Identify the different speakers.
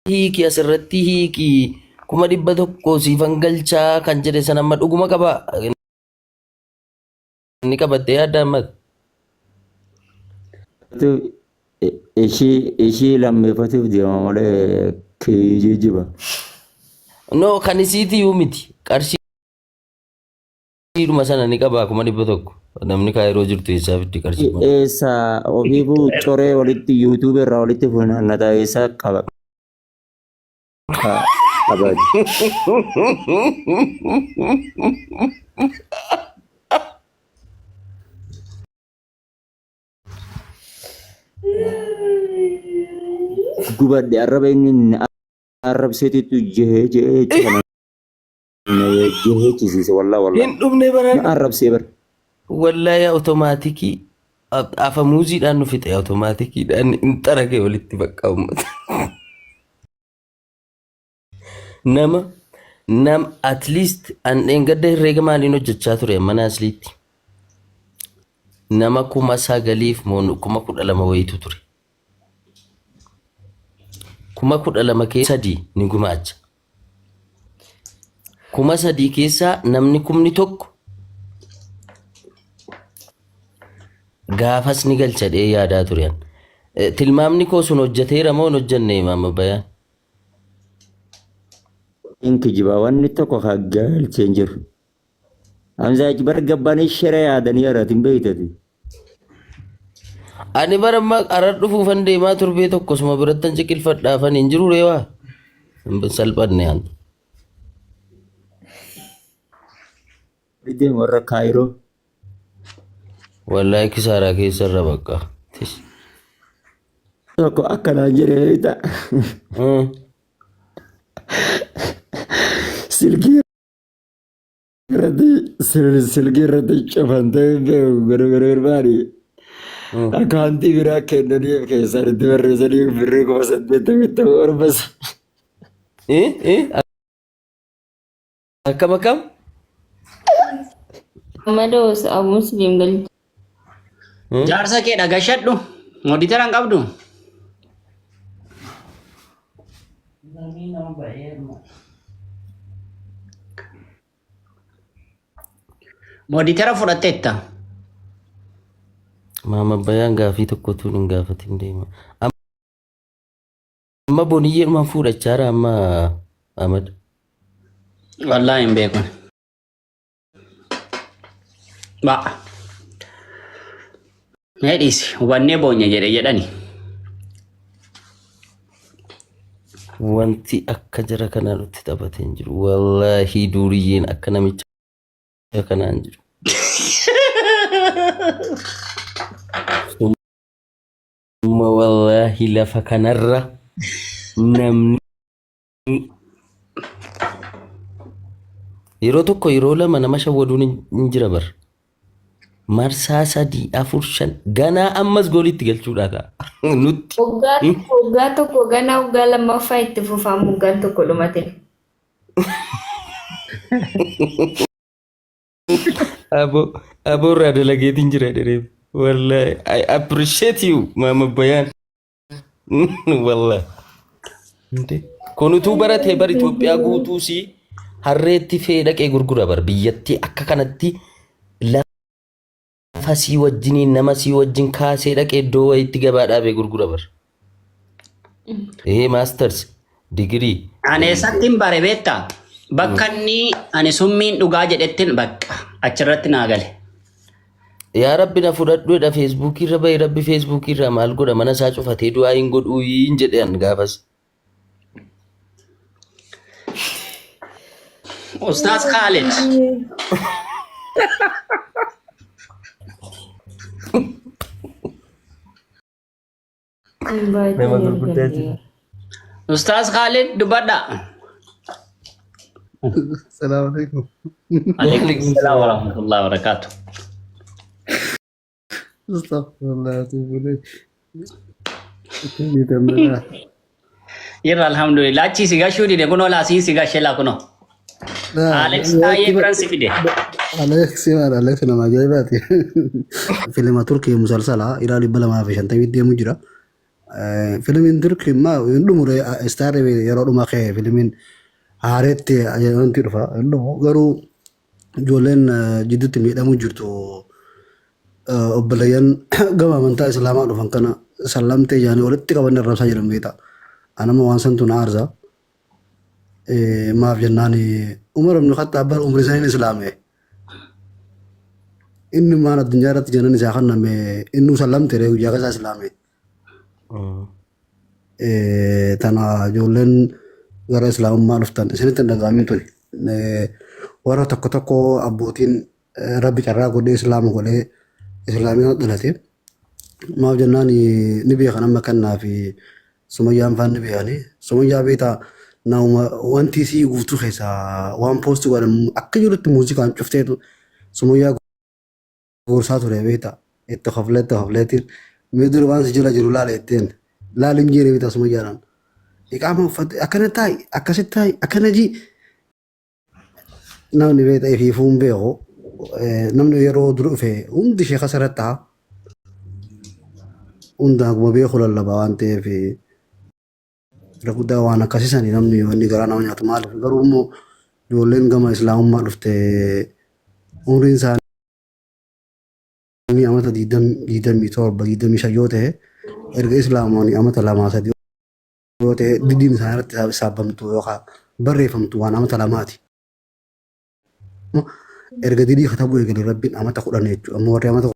Speaker 1: hiiki asirratti hiiki kuma 100 siifan galchaa kan jedhe sana amma dhuguma qaba inni qabattee yaadda amma
Speaker 2: ishii lammeeffatuuf deema malee kijijiba.
Speaker 1: no kan isiiti yuu miti qarshiidhuma sana ni qaba kuma 100 namni kaayiroo jirtu isaaf itti qarshii
Speaker 2: eessa ofiifuu coree walitti yuutuub irraa walitti funaannataa eessa qaba. Gubadde arraba inni arrabseetitu jehee chisiise wallaa
Speaker 1: hin dhumne baraan
Speaker 2: arrabsee bar
Speaker 1: wallahi automaatikii afamuuziidhaan nu fixe automaatikidhaan hin xaragee walitti bakka ummata nam at least an engadda herreega maaliin hojjechaa ture mana asliitti nama 9,000 kuma 12 wayitu ture 12,000 keessa 3 ni gumaacha 3,000 keessa namni 1,000 gaafas ni galchadhee yaadaa ture tilmaamni koo sun hojjeteera moo hin hojjenne maama bayaan
Speaker 2: inki jiba wanni tokko galchee hin jiru. Hamzaa bar gabbanii shiree yaadanii aratiin beeytati.
Speaker 1: ani baramma arar dhufuufan deemaa turbee tokkosuma birattan ciqilfadhaafan hin jiru reewaa salphanne anta
Speaker 2: Ideen warra kaayiroo.
Speaker 1: wallahi kisaaraa keessarra bakka
Speaker 2: Tokko akkanaan jedhee ta'a. Silkii irratti cufantee gargaarbaani. Akkaantii biraa kennaniif keessaan itti barreessanii birrii 8,000 orbas.
Speaker 1: akkam akkam
Speaker 3: Amados Abu Muslim gal.
Speaker 4: Jaarsa kee dhagashadhu mooditeran qabdu. Mooditera fudhattetta.
Speaker 1: maama bayaan gaafii tokkotu hin gaafatin deema amma boniyyeedhumaan fuudhachaara amma Ahmad
Speaker 4: Wallahi hin beekun. Ba. Medis hubannee boonya jedhani.
Speaker 1: wanti akka jara kanaa nutti taphatee hin jiru wallahi duuriyyeen akka namicha kanaan jiru summa wallahi lafa kanarra namni yeroo tokko yeroo lama nama shawwaduun hin jira bar marsaa 3 4 5 ganaa ammas goolitti galchuudha ta'a nutti
Speaker 3: Waggaa tokko ganaa waggaa lammaffaa itti fufamu waggaan tokko dhumate.
Speaker 1: abo irraa dalageetiin jira dhereef wallahi I appreciate you mama bayaan wallahi kunutuu baratee bar Itoophiyaa guutuu si harreetti fee dhaqee gurgura bar biyyatti akka kanatti lafa sii wajjiniin nama sii wajjin kaasee dhaqee iddoo wayitti gabaa dhaabee gurgura bar masters degree
Speaker 4: Ani eessattiin bare beektaa? Bakka inni ani summiin dhugaa jedhettiin bakka achirratti naa gale.
Speaker 1: yaa rabbi na fudhadhuudha feesbuukii irra bahi rabbi feesbuukii irraa maal godha mana isaa cufatee du'aa hin godhuu hin jedhan gaafas
Speaker 4: Ustaz Khalid.
Speaker 1: nama gurguddaati
Speaker 4: Ustaz Khalid dubadha.
Speaker 5: Assalamualaikum.
Speaker 4: Waalaikumsalam warahmatullahi wabarakatuh.
Speaker 5: Astagfirullahaladzim. Ini teman.
Speaker 4: Irra alhamdulillah achi siga shudi de kuno la si siga shela kuno. Alex taye Pransi fide.
Speaker 5: Alex nama ajaibat. Film Turki musalsala ila libala ma fi shantai video mujra. Filmiin Turkii immoo hin dhumure istaarri yeroo dhumaa ka'e filmiin haareetti wanti dhufa. Garuu ijoolleen jidduutti miidhamuu jirtu obboleeyyan gama amantaa Islaamaa dhufan kana sallamtee jaanii walitti qaban arrabsaa jiran beekta. Anama waan santu na aarsa. Maaf jennaan Umar ibn Khattaab bar umri isaanii Islaame. Inni maan addunyaa irratti janan isaa kanname inni sallamte reefu jaaga Islaame. Tana ijoolleen gara Islaamummaa dhuftan isinitti hin dhaga'amin tuni. Warra tokko tokko abbootiin rabbi carraa godhee Islaama godhee Islaamiyaa dhalate. Maaf jennaan ni beekan amma kannaa fi Sumayyaan faan ni beekani. Sumayyaa beektaa nauma wanti isii guutuu keessaa waan poosti godhan akka jirutti muuziqaan cufteetu Sumayyaa gorsaa ture beektaa. Itti hafleetiin miidhuu waan si jala jiru laala ittiin laalin jiru beektaa Sumayyaadhaan. Iqaama uffatte akkana taa'i akkasitti taa'i akkana jii. Namni beektaa ifiifuun beeku namni yeroo dura dhufe hundi ishee kasarratti ta'a. Hundaan akkuma beeku lallabaa waan ta'eef guddaa waan akkasiisanii namni wanni garaa nama nyaatu maaliif garuu immoo ijoolleen gama Islaamummaa dhufte umriin isaanii amata 27 yoo ta'e erga Islaamoonni amata 2 yoo ta'e diddiin isaanii irratti saabbamtu yookaan barreeffamtu waan amata 2ti. Erga didii katabuu eegalee rabbiin amata 10 jechuudha. Ammoo warri amata